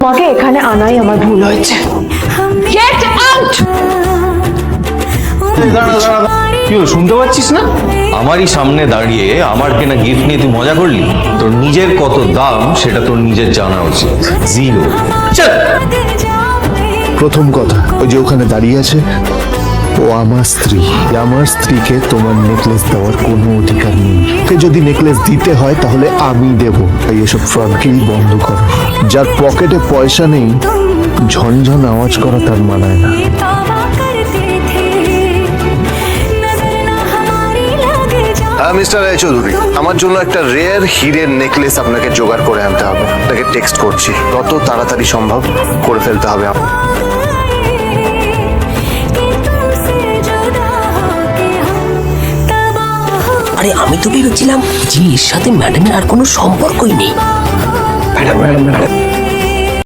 তোমাকে এখানে আনাই আমার ভুল হয়েছে। Get out! কি হলো, শুনতে পাচ্ছিস না? আমারই সামনে দাঁড়িয়ে আমার কেনা গিফট নিয়ে তুই মজা করলি। তোর নিজের কত দাম সেটা তোর নিজের জানা উচিত। জিরো। চল। প্রথম কথা, ওই যে ওখানে দাঁড়িয়ে আছে, ও আমার স্ত্রী। আমার স্ত্রীকে তোমার নেকলেস দেওয়ার কোনো অধিকার নেই। ওকে যদি নেকলেস দিতে হয় তাহলে আমি দেব। তাই এসব ফ্রডগিরি বন্ধ করো। যার পকেটে পয়সা নেই, ঝনঝন আওয়াজ করা তার মানায় না। হ্যাঁ মিস্টার রায়চৌধুরী, আমার জন্য একটা রেয়ার হীরের নেকলেস আপনাকে জোগাড় করে আনতে হবে। আপনাকে টেক্সট করছি, যত তাড়াতাড়ি সম্ভব করে ফেলতে হবে। আরে আমি তো ভেবেছিলাম যে এর সাথে ম্যাডামের আর কোনো সম্পর্কই নেই। ম্যাডাম